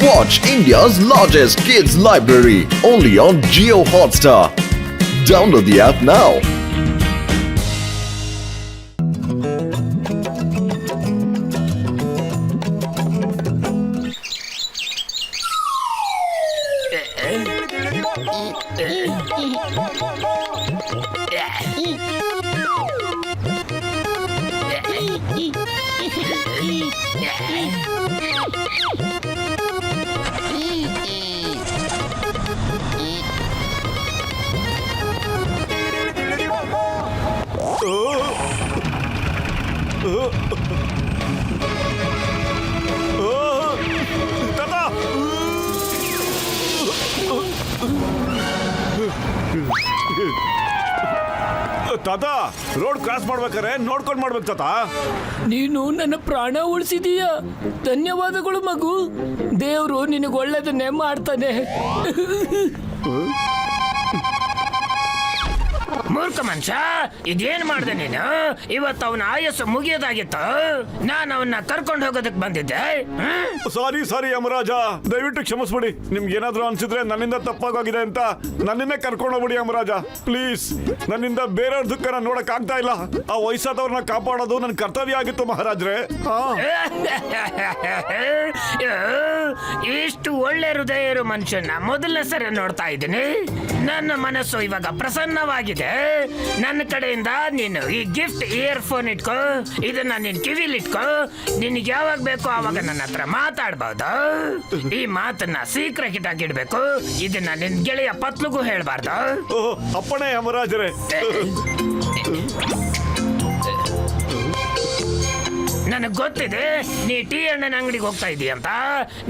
Watch India's largest kids library only on Jio Hotstar. Download the app now. ತಾತ road cross ಮಾಡ್ಬೇಕಾರೆ ನೋಡ್ಕೊಂಡು ಮಾಡ್ಬೇಕು ತಾತ. ನೀನು ನನ್ನ ಪ್ರಾಣ ಉಳಿಸಿದೀಯ. ಧನ್ಯವಾದಗಳು ಮಗು. ದೇವ್ರು ನಿನಗೆ ಒಳ್ಳೇದನ್ನೇ ಮಾಡ್ತಾನೆ. ಮೂರ್ಖ ಮನುಷ್ಯ, ಇದೇನ್ ಮಾಡ್ದೆ ನೀನು? ಇವತ್ತು ಅವನ ಆಯಸ್ಸು ಮುಗಿಯೋದಾಗಿತ್ತು. ನಾನು ಅವನ್ನ ಕರ್ಕೊಂಡು ಹೋಗೋದಕ್ಕೆ ಬಂದಿದ್ದೆ. ಸಾರಿ ಯಮರಾಜ, ದಯವಿಟ್ಟು ಕ್ಷಮಿಸ್ಬಿಡಿ. ನಿಮ್ಗೆ ಏನಾದ್ರು ಅನ್ಸಿದ್ರೆ ನನ್ನಿಂದ ತಪ್ಪಾಗೋಗಿದೆ ಅಂತ ನನ್ನನ್ನೇ ಕರ್ಕೊಂಡು ಹೋಗ್ಬಿಡಿ ಯಮರಾಜ, ಪ್ಲೀಸ್. ನನ್ನಿಂದ ಬೇರೆಯವ್ರ ದುಃಖನ ನೋಡಕ್ ಆಗ್ತಾ ಇಲ್ಲ. ಆ ವಯಸ್ಸಾದವ್ರನ್ನ ಕಾಪಾಡೋದು ನನ್ನ ಕರ್ತವ್ಯ ಆಗಿತ್ತು ಮಹಾರಾಜ್ರೆ. ಇಷ್ಟು ಒಳ್ಳೆ ಹೃದಯ ಇರೋ ಮನುಷ್ಯನ ಮೊದಲನೇ ಸರಿ ನೋಡ್ತಾ ಇದ್ದೀನಿ. ನನ್ನ ಮನಸ್ಸು ಇವಾಗ ಪ್ರಸನ್ನವಾಗಿದೆ. ನನ್ನ ಕಡೆಯಿಂದ ನೀನು ಈ ಗಿಫ್ಟ್ ಇಯರ್ಫೋನ್ ಇಟ್ಕೋ. ಇದನ್ನ ನಿನ್ ಕಿವಿಲಿ ಇಟ್ಕೋ. ನಿನಗೆ ಯಾವಾಗ ಬೇಕೋ ಆವಾಗ ನನ್ನ ಹತ್ರ ಮಾತಾಡ್ಬಹುದು. ಈ ಮಾತನ್ನ ಸೀಕ್ರೆಟ್ ಆಗಿ ಇಡ್ಬೇಕು. ಇದನ್ನ ನಿನ್ ಗೆಳೆಯ ಪತ್ಲುಗೂ ಹೇಳ್ಬಾರ್ದು. ಅಪ್ಪಣೆ ಯಮರಾಜರೇ. ನನಗೆ ಗೊತ್ತಿದೆ ನೀ ಟೀ ಅಣ್ಣನ ಅಂಗಡಿಗೆ ಹೋಗ್ತಾ ಇದೀಯ ಅಂತ.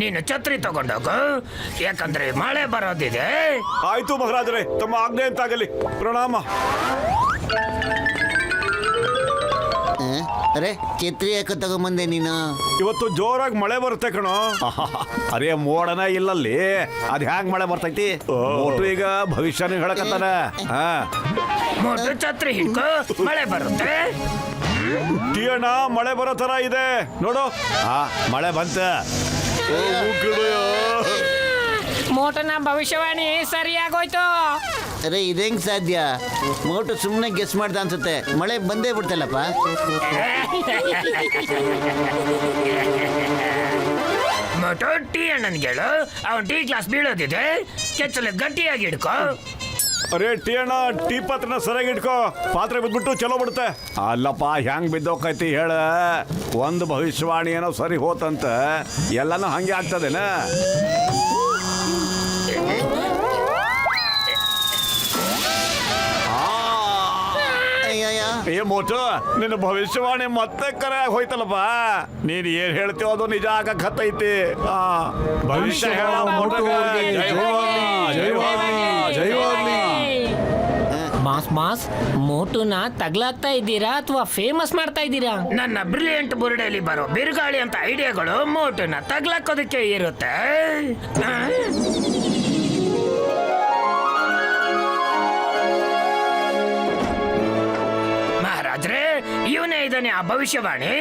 ನೀನು ಛತ್ರಿ ತಗೊಂಡೋಗು, ಯಾಕಂದ್ರೆ ಮಳೆ ಬರೋದಿದೆ. ಆಯ್ತು ಮಹಾರಾಜರೇ, ತಮ್ಮ ಆಜ್ಞೆ ಅಂತಾಗಲಿ. ಪ್ರಣಾಮ. ಅರೆ, ಛತ್ರಿ ಯಾಕೆ ತಗೊಂಬಂದೆ ನೀನು? ಇವತ್ತು ಜೋರಾಗಿ ಮಳೆ ಬರುತ್ತೆ ಕಣೋ. ಅರೇ ಮೋಡನ ಇಲ್ಲಲ್ಲಿ, ಅದ್ ಹ್ಯಾಂಗ್ ಮಳೆ ಬರ್ತೈತಿ? ಒಟ್ಟು ಈಗ ಭವಿಷ್ಯನ ಹೇಳಕತ್ತಾನ. ಮೊದಲು ಛತ್ರಿ ಹಿಡ್ಕೋ, ಮಳೆ ಬರುತ್ತೆ. ಟೀ ಅಣ್ಣ, ಮಳೆ ಬರೋ ತರ ಇದೆ ನೋಡು. ಮಳೆ ಬಂತ. ಮೋಟನ ಭವಿಷ್ಯವಾಣಿ ಸರಿಯಾಗೋಯ್ತು. ಅರೆ, ಇದೇಂಗ್ ಸಾಧ್ಯ? ಮೋಟು ಸುಮ್ಮನೆ ಗೆಸ್ ಮಾಡ್ದ ಅನ್ಸುತ್ತೆ. ಮಳೆ ಬಂದೇ ಬಿಡ್ತಲ್ಲಪ್ಪ. ಮೋಟು ಟೀ ಅಣ್ಣನ್ಗೆ ಹೇಳು, ಅವನ್ ಟೀ ಗ್ಲಾಸ್ ಬೀಳೋದಿದೆ, ಕೆಚ್ಚಲು ಗಟ್ಟಿಯಾಗಿ ಹಿಡ್ಕೋ. ಅರೇ ಟೀ ಅಣ್ಣ, ಟೀ ಪಾತ್ರನ ಸರಿಯಾಗಿ ಇಟ್ಕೋ. ಪಾತ್ರೆ ಬಿದ್ಬಿಟ್ಟು ಚಲೋ ಬಿಡುತ್ತೆ. ಅಲ್ಲಪ್ಪ, ಹೆಂಗ್ ಬಿದ್ದೋಕೈತಿ ಹೇಳ. ಒಂದು ಭವಿಷ್ಯವಾಣಿ ಏನೋ ಸರಿ ಹೋತಂತ ಎಲ್ಲಾನು ಹಂಗೆ ಆಗ್ತದೇನ? ಏ ಮೋಟು, ನಿನ್ನ ಭವಿಷ್ಯವಾಣಿ ಮತ್ತೆ ಕರೆ ಹೋಯ್ತಲ್ಲಪ್ಪ. ನೀನ್ ಏನ್ ಹೇಳ್ತೀವೋ ಅದು ನಿಜ ಆಗತ್ತೈತಿ. ಭವಿಷ್ಯ ಹೇಳ ಮಾಸ್ ಮೋಟುನ ತಗ್ಲಾಗ್ತಾ ಇದ್ದೀರಾ ಅಥವಾ ಫೇಮಸ್ ಮಾಡ್ತಾ ಇದ್ದೀರಾ? ನನ್ನ ಬ್ರಿಲಿಯಂಟ್ ಬುರುಡೆಯಲ್ಲಿ ಬರೋ ಬಿರುಗಾಳಿ ಅಂತ ಐಡಿಯಾಗಳು ಮೋಟುನ ತಗ್ಲಾಕೋದಕ್ಕೆ ಇರುತ್ತೆ. ಮಹಾರಾಜ್ರೆ, ಇವನೇ ಇದ್ದಾನೆ ಆ ಭವಿಷ್ಯವಾಣಿ.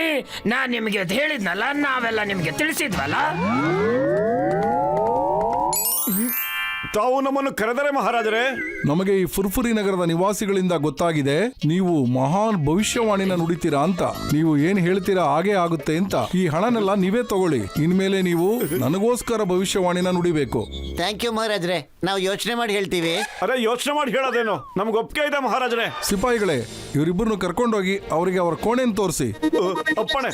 ನಾನ್ ನಿಮಗೆ ಹೇಳಿದ್ನಲ್ಲ, ನಾವೆಲ್ಲ ನಿಮ್ಗೆ ತಿಳಿಸಿದ್ವಲ್ಲ. ತಾವು ನಮ್ಮನ್ನು ಕರೆದರೆ ಮಹಾರಾಜರೇ. ನಮಗೆ ಈ ಫುರ್ಫುರಿ ನಗರದ ನಿವಾಸಿಗಳಿಂದ ಗೊತ್ತಾಗಿದೆ ನೀವು ಮಹಾನ್ ಭವಿಷ್ಯವಾಣಿನ ನುಡಿತೀರಾ ಅಂತ. ನೀವು ಏನ್ ಹೇಳ್ತೀರಾ ಹಾಗೆ ಆಗುತ್ತೆ ಅಂತ. ಈ ಹಣನೆಲ್ಲ ನೀವೇ ತಗೊಳ್ಳಿ. ಇನ್ಮೇಲೆ ನೀವು ನನಗೋಸ್ಕರ ಭವಿಷ್ಯವಾಣಿನ ನುಡಿಬೇಕು. ಥ್ಯಾಂಕ್ ಯು ಮಹಾರಾಜ್ರೆ, ನಾವು ಯೋಚನೆ ಮಾಡಿ ಹೇಳ್ತೀವಿ. ಅರೆ, ಯೋಚನೆ ಮಾಡಿ ಹೇಳೋದೇನು, ನಮ್ಗೆ ಒಪ್ಪಿಗೆ ಇದೆ ಮಹಾರಾಜರೇ. ಸಿಪಾಯಿಗಳೇ, ಇವರಿಬ್ಬರನ್ನು ಕರ್ಕೊಂಡೋಗಿ ಅವರಿಗೆ ಅವರ ಕೋಣೆಯನ್ನು ತೋರಿಸಿ. ಅಪ್ಪಣೆ.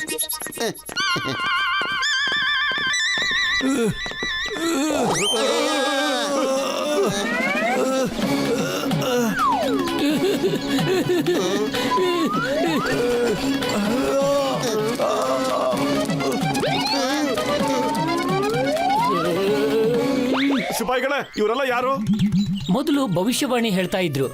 ಸಿಪಾಯಿಗಳೇ, ಇವರೆಲ್ಲ ಯಾರು? ಮೊದಲು ಭವಿಷ್ಯವಾಣಿ ಹೇಳ್ತಾ ಇದ್ರು.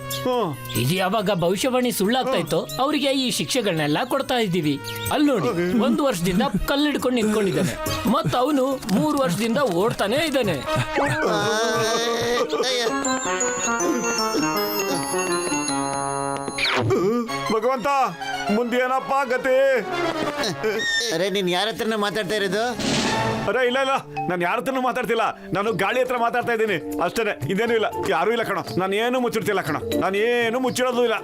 ಇದು ಯಾವಾಗ ಭವಿಷ್ಯವಾಣಿ ಸುಳ್ಳಾಗ್ತಾ ಇತ್ತು ಅವರಿಗೆ ಈ ಶಿಕ್ಷೆಗಳನ್ನೆಲ್ಲ ಕೊಡ್ತಾ ಇದ್ದೀವಿ. ಅಲ್ಲಿ ನೋಡಿ, 1 ವರ್ಷದಿಂದ ಕಲ್ಲಿಡ್ಕೊಂಡು ನಿಂತ್ಕೊಂಡಿದ್ದಾನೆ. ಮತ್ತ ಅವನು 3 ವರ್ಷದಿಂದ ಓಡ್ತಾನೆ ಇದ್ದಾನೆ. ಭಗವಂತ, ಮುಂದೇನಪ್ಪ ಗತಿ? ಅರೆ, ನೀನ್ ಯಾರ ಹತ್ರನ ಮಾತಾಡ್ತಾ ಇರೋದು? ಅರೆ ಇಲ್ಲ ಇಲ್ಲ, ನಾನು ಯಾರ ಹತ್ರನೂ ಮಾತಾಡ್ತಿಲ್ಲ, ನಾನು ಗಾಳಿ ಹತ್ರ ಮಾತಾಡ್ತಾ ಇದ್ದೀನಿ ಅಷ್ಟೇ, ಇದೇನೂ ಇಲ್ಲ, ಯಾರೂ ಇಲ್ಲ ಕಣೋ, ನಾನು ಏನು ಮುಚ್ಚಿಡ್ತಿಲ್ಲ ಕಣೋ, ನಾನು ಏನು ಮುಚ್ಚಿಡೋದು ಇಲ್ಲ.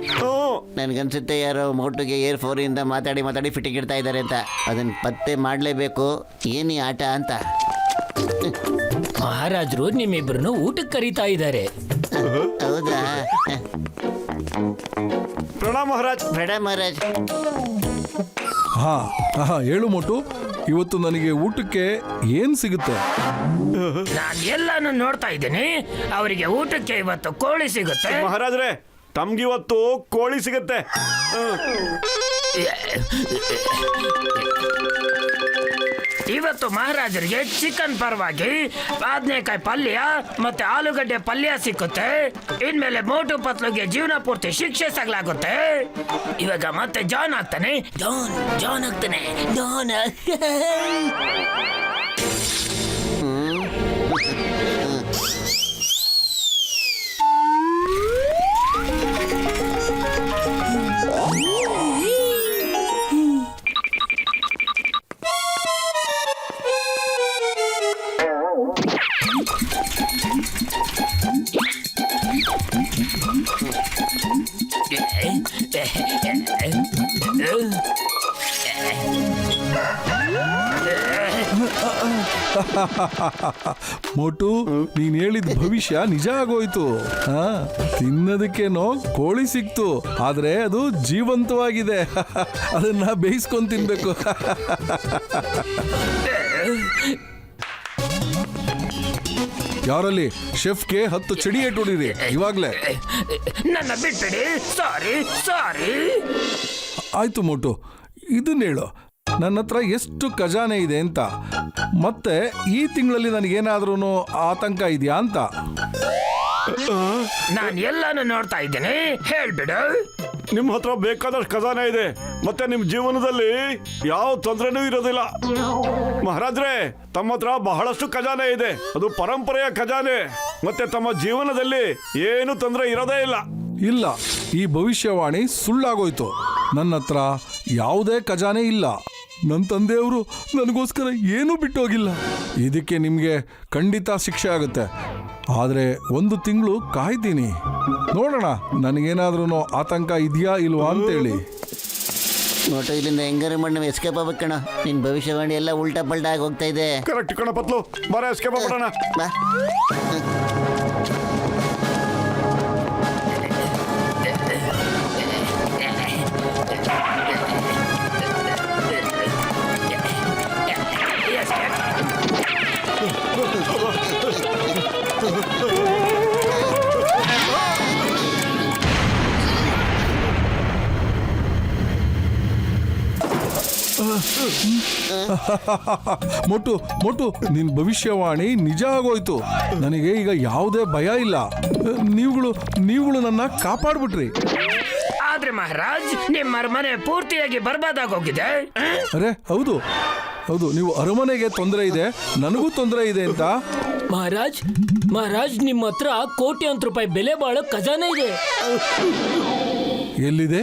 ನನ್ಗನ್ಸುತ್ತೆ ಯಾರೋ ಮೋಟುಗೆ ಏರ್ ಫೋರಿಂದ ಮಾತಾಡಿ ಫಿಟ್ಟಿಂಗ್ ಇಡ್ತಾ ಇದ್ದಾರೆ ಅಂತ. ಅದನ್ನ ಪತ್ತೆ ಮಾಡಲೇಬೇಕು, ಏನಿ ಆಟ ಅಂತ. ಮಹಾರಾಜರು ನಿಮ್ಮಿಬ್ಬರನ್ನು ಊಟಕ್ಕೆ ಕರೀತಾ ಇದ್ದಾರೆ. ಹೌದಾ? ಪ್ರಣಾಮ್ ಮಹಾರಾಜ್. ಬೇಡ ಮಹಾರಾಜ್. ಹಾ ಹಾ, ಹೇಳು ಮೋಟು, ಇವತ್ತು ನನಗೆ ಊಟಕ್ಕೆ ಏನ್ ಸಿಗುತ್ತೆ? ನಾನು ಎಲ್ಲಾನು ನೋಡ್ತಾ ಇದ್ದೀನಿ. ಅವರಿಗೆ ಊಟಕ್ಕೆ ಇವತ್ತು ಕೋಳಿ ಸಿಗುತ್ತೆ. ಮಹಾರಾಜ್ರೆ, ತಮ್ಗಿವತ್ತು ಕೋಳಿ ಸಿಗುತ್ತೆ. ಇವತ್ತು ಮಹಾರಾಜರಿಗೆ ಚಿಕನ್ ಪರವಾಗಿ ಬದನೆಕಾಯಿ ಪಲ್ಯ ಮತ್ತೆ ಆಲೂಗಡ್ಡೆ ಪಲ್ಯ ಸಿಕ್ಕುತ್ತೆ. ಇನ್ಮೇಲೆ ಮೋಟು ಪತ್ಲುಗೆ ಜೀವನ ಪೂರ್ತಿ ಶಿಕ್ಷೆ ತಗಲಾಗುತ್ತೆ. ಇವಾಗ ಮತ್ತೆ ಜಾನ್ ಆಗ್ತಾನೆ, ಜಾನ್ ಆಗ್ತಾನೆ, ಜಾನ್. ಮೋಟು, ನೀನ್ ಹೇಳಿದ ಭವಿಷ್ಯ ನಿಜ ಆಗೋಯ್ತು. ಹಾ, ತಿನ್ನೋದಕ್ಕೇನೋ ಕೋಳಿ ಸಿಕ್ತು, ಆದ್ರೆ ಅದು ಜೀವಂತವಾಗಿದೆ. ಅದನ್ನ ಬೇಯಿಸ್ಕೊಂಡ್ ತಿನ್ಬೇಕು. ಯಾರಲ್ಲಿ ಶೆಫ್ಗೆ 10 ಚಡಿ ಏಟ್ ಹೊಡೀರಿ ಇವಾಗ್ಲೇ. ನನ್ನ ಬಿಟ್ಬಿಡಿ. ಸಾರಿ. ಆಯ್ತು ಮೋಟು, ಇದನ್ನ ಹೇಳು, ನನ್ನ ಹತ್ರ ಎಷ್ಟು ಖಜಾನೆ ಇದೆ ಅಂತ, ಮತ್ತೆ ಈ ತಿಂಗಳಲ್ಲಿ ನನಗೇನಾದ್ರೂ ಆತಂಕ ಇದೆಯಾ ಅಂತ. ನಾನು ಎಲ್ಲಾನು ನೋಡ್ತಾ ಇದ್ದೀನಿ, ಹೇಳ್ಬಿಡು. ನಿಮ್ಮ ಹತ್ರ ಬೇಕಾದಷ್ಟು ಖಜಾನೆ ಇದೆ, ಮತ್ತೆ ನಿಮ್ಮ ಜೀವನದಲ್ಲಿ ಯಾವ ತೊಂದರೆನೂ ಇರೋದಿಲ್ಲ. ಮಹಾರಾಜ್ರೆ, ತಮ್ಮ ಹತ್ರ ಬಹಳಷ್ಟು ಖಜಾನೆ ಇದೆ, ಅದು ಪರಂಪರೆಯ ಖಜಾನೆ, ಮತ್ತೆ ತಮ್ಮ ಜೀವನದಲ್ಲಿ ಏನು ತೊಂದರೆ ಇರೋದೇ ಇಲ್ಲ. ಇಲ್ಲ, ಈ ಭವಿಷ್ಯವಾಣಿ ಸುಳ್ಳಾಗೋಯ್ತು. ನನ್ನ ಹತ್ರ ಯಾವುದೇ ಖಜಾನೆ ಇಲ್ಲ. ನನ್ನ ತಂದೆಯವರು ನನಗೋಸ್ಕರ ಏನೂ ಬಿಟ್ಟೋಗಿಲ್ಲ. ಇದಕ್ಕೆ ನಿಮಗೆ ಖಂಡಿತ ಶಿಕ್ಷೆ ಆಗುತ್ತೆ. ಆದರೆ 1 ತಿಂಗಳು ಕಾಯ್ತೀನಿ, ನೋಡೋಣ ನನಗೇನಾದ್ರೂ ಆತಂಕ ಇದೆಯಾ ಇಲ್ವಾ ಅಂತೇಳಿ. ಮೋಟು, ಇಲ್ಲಿಂದ ಹೆಂಗಾರು ಮಣ್ಣು ಎಸ್ಕೇಪ್ ಆಗ್ಬೇಕು ಕಣ. ನಿನ್ ಭವಿಷ್ಯವಾಣಿ ಎಲ್ಲ ಉಲ್ಟಾ ಪಲ್ಟಾ ಆಗಿ ಹೋಗ್ತಾ ಇದೆ. ಕರೆಕ್ಟ್ ಕಣ ಪತ್ಲು, ಬಾರ ಎಸ್ಕೇಪ್ ಮಾಡೋಣ. ಬಾ. ಮೊಟ್ಟು, ನಿನ್ ಭವಿಷ್ಯವಾಣಿ ನಿಜ ಆಗೋಯ್ತು. ನನಗೆ ಈಗ ಯಾವುದೇ ಭಯ ಇಲ್ಲ. ನೀವುಗಳು ನನ್ನ ಕಾಪಾಡ್ಬಿಟ್ರಿ. ಆದ್ರೆ ಮಹಾರಾಜ್, ನಿಮ್ಮ ಅರಮನೆ ಪೂರ್ತಿಯಾಗಿ ಬರ್ಬಾದಾಗೋಗಿದೆ. ಅರೆ ಹೌದು, ನೀವು ಅರಮನೆಗೆ ತೊಂದರೆ ಇದೆ, ನನಗೂ ತೊಂದರೆ ಇದೆ ಅಂತ. ಮಹಾರಾಜ್, ನಿಮ್ಮ ಹತ್ರ ಕೋಟ್ಯಾಂತರ ರೂಪಾಯಿ ಬೆಲೆ ಬಾಳೋ ಖಜಾನೆ ಇದೆ. ಎಲ್ಲಿದೆ?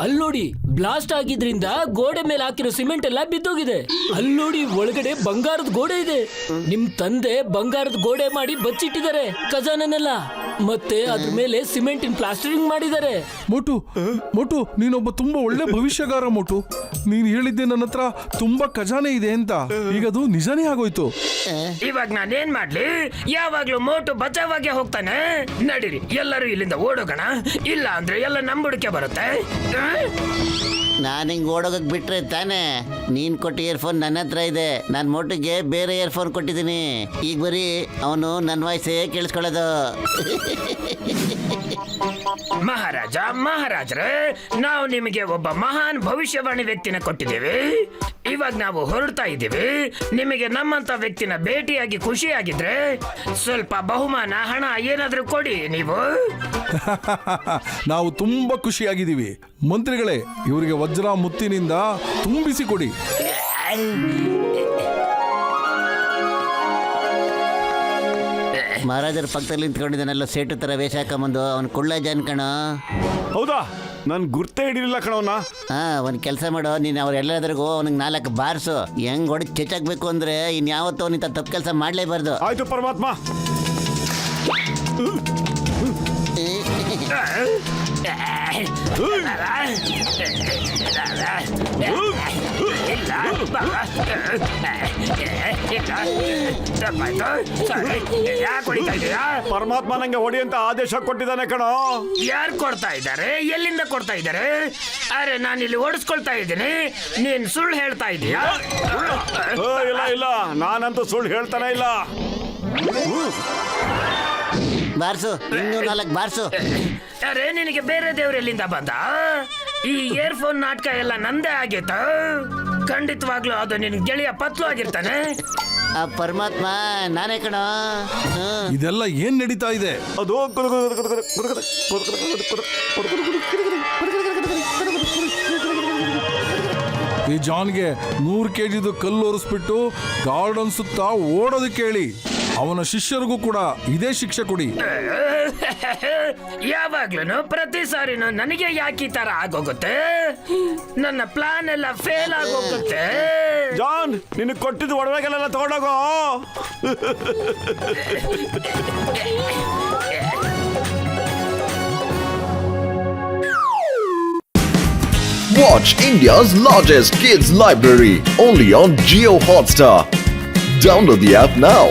ಅಲ್ಲೋಡಿ, ಬ್ಲಾಸ್ಟ್ ಆಗಿದ್ರಿಂದ ಗೋಡೆ ಮೇಲೆ ಹಾಕಿರೋ ಸಿಮೆಂಟ್ ಎಲ್ಲ ಬಿದ್ದೋಗಿದೆ. ಅಲ್ಲೋಡಿ, ಒಳಗಡೆ ಬಂಗಾರದ ಗೋಡೆ ಇದೆ. ನಿಮ್ ತಂದೆ ಬಂಗಾರದ ಗೋಡೆ ಮಾಡಿ ಬಚ್ಚಿಟ್ಟಿದ್ದಾರೆ ಖಜಾನೆನೆಲ್ಲ. ಮತ್ತೆ ಅದ್ರ ಮೇಲೆ ಸಿಮೆಂಟಿನ ಪ್ಲಾಸ್ಟರಿಂಗ್ ಮಾಡಿದ್ದಾರೆ. ಮೋಟು, ನೀನೊಬ್ಬ ತುಂಬಾ ಒಳ್ಳೆ ಭವಿಷ್ಯಗಾರ ಮೋಟು. ನೀನ್ ಹೇಳಿದ್ದೆ ನನ್ನ ಹತ್ರ ತುಂಬಾ ಖಜಾನೆ ಇದೆ ಅಂತ, ಈಗ ಅದು ನಿಜಾನೇ ಆಗೋಯ್ತು. ಇವಾಗ ನಾನೇನ್ ಮಾಡ್ಲಿ? ಯಾವಾಗ್ಲೂ ಮೋಟು ಬಚಾವಾಗೆ ಹೋಗ್ತಾನೆ. ನಡೀರಿ, ಎಲ್ಲರೂ ಇಲ್ಲಿಂದ ಓಡೋಗೋಣ, ಇಲ್ಲ ಅಂದ್ರೆ ಎಲ್ಲ ನಂಬುಡಿಕೆ ಬರುತ್ತೆ. ನಾನು ಹಿಂಗೆ ಓಡೋಗಕ್ಕೆ ಬಿಟ್ರೆ ತಾನೇ. ನೀನು ಕೊಟ್ಟ ಇಯರ್ಫೋನ್ ನನ್ನ ಹತ್ರ ಇದೆ. ನಾನು ಮೋಟಿಗೆ ಬೇರೆ ಇಯರ್ಫೋನ್ ಕೊಟ್ಟಿದ್ದೀನಿ. ಈಗ ಬರೀ ಅವನು ನನ್ನ ವಾಯ್ಸೇ ಕೇಳಿಸ್ಕೊಳ್ಳೋದು. ಮಹಾರಾಜರೇ, ನಾವು ನಿಮಗೆ ಒಬ್ಬ ಮಹಾನ್ ಭವಿಷ್ಯವಾಣಿ ವ್ಯಕ್ತಿನ ಕೊಟ್ಟಿದ್ದೀವಿ. ಇವಾಗ ನಾವು ಹೊರಡ್ತಾ ಇದ್ದೀವಿ. ನಿಮಗೆ ನಮ್ಮಂತ ವ್ಯಕ್ತಿನ ಭೇಟಿಯಾಗಿ ಖುಷಿಯಾಗಿದ್ರೆ ಸ್ವಲ್ಪ ಬಹುಮಾನ, ಹಣ ಏನಾದ್ರೂ ಕೊಡಿ ನೀವು. ನಾವು ತುಂಬಾ ಖುಷಿಯಾಗಿದ್ದೀವಿ. ಮಂತ್ರಿಗಳೇ, ಇವರಿಗೆ ವಜ್ರ ಮುತ್ತಿನಿಂದ ತುಂಬಿಸಿ ಕೊಡಿ. ಮಹಾರಾಜರ ಪಕ್ಕದಲ್ಲಿ ನಿಂತ್ಕೊಂಡಿದ್ದಾನಲ್ಲ ಸೇಟು ತರ ವೇಷ ಹಾಕೊಂಬಂದು, ಅವನು ಕುಳ್ಳ ಜಾನ್ ಕಣ. ಹೌದಾ? ನನ್ ಗುರ್ತೇ ಹಿಡಿಲಿಲ್ಲ ಕಣವನ್ನ. ಹಾ ಒಂದ್ ಕೆಲಸ ಮಾಡು, ನೀನ್ ಅವ್ರೆಲ್ಲದ್ರಿಗೂ ಅವನಿಗೆ 4 ಬಾರ್ಸು. ಹೆಂಗ್ ಹೊಡೆದ್ ಚೆಚ್ಚಾಕ್ಬೇಕು ಅಂದ್ರೆ ಇನ್ಯಾವತ್ತೂ ಅವನಿಂದ ತಪ್ಪು ಕೆಲಸ ಮಾಡ್ಲೇಬಾರ್ದು. ಆಯ್ತು ಪರಮಾತ್ಮ. ಪರಮಾತ್ಮ ನಂಗೆ ಹೊಡಿ ಅಂತ ಆದೇಶ ಕೊಟ್ಟಿದ್ದಾನೆ ಕಣೋ. ಯಾರು ಕೊಡ್ತಾ ಇದ್ದಾರೆ? ಎಲ್ಲಿಂದ ಕೊಡ್ತಾ ಇದ್ದಾರೆ? ಅರೆ ನಾನು ಇಲ್ಲಿ ಓಡಿಸ್ಕೊಳ್ತಾ ಇದ್ದೀನಿ, ನೀನ್ ಸುಳ್ಳು ಹೇಳ್ತಾ ಇದೀಯಾ? ಇಲ್ಲ ಇಲ್ಲ, ನಾನಂತೂ ಸುಳ್ಳು ಹೇಳ್ತಾನೆ ಇಲ್ಲ. ಬಾರ್ಸು, ಇನ್ನೂ 4 ಬಾರ್ಸು. ಅರೆ ನಿನಗೆ ಬೇರೆ ದೇವ್ರು ಎಲ್ಲಿಂದ ಬಂದ? ಈ ಇಯರ್ಫೋನ್ ನಾಟಕ ಎಲ್ಲ ನಂದೇ ಆಗಿತ್ತು. ಖಂಡಿತವಾಗ್ಲೂ ಅದು ನಿನ್ ಗೆಳೆಯ ಪತ್ಲು ಆಗಿರ್ತಾನೆ. ಆ ಪರಮಾತ್ಮ ನಾನೇ ಕಣ. ಇದೆಲ್ಲ ಏನ್ ನಡೀತಾ ಇದೆ? ಅದು ಈ ಜಾನ್ಗೆ 100 kgದು ಕಲ್ಲು ಒರೆಸ್ಬಿಟ್ಟು ಗಾರ್ಡನ್ ಸುತ್ತ ಓಡೋದಕ್ಕೆ ಹೇಳಿ. ಅವನ ಶಿಷ್ಯರಿಗೂ ಕೂಡ ಇದೇ ಶಿಕ್ಷೆ ಕೊಡಿ. ಯಾವಾಗ್ಲೂ ಪ್ರತಿ ಸಾರಿನೂ ನನಗೆ ಯಾಕೆ ಈ ತರ ಆಗೋಗುತ್ತೆ? ನನ್ನ ಪ್ಲಾನ್ ಎಲ್ಲ ಫೇಲ್ ಆಗೋಗುತ್ತೆ. ಜಾನ್, ನಿನಗೆ ಕೊಟ್ಟಿದ್ದು ಒಡವೆಗಳೆಲ್ಲ ತಗೊಂಡೋಗೋ. Watch India's largest kids library only on Geo Hotstar. Download the app now.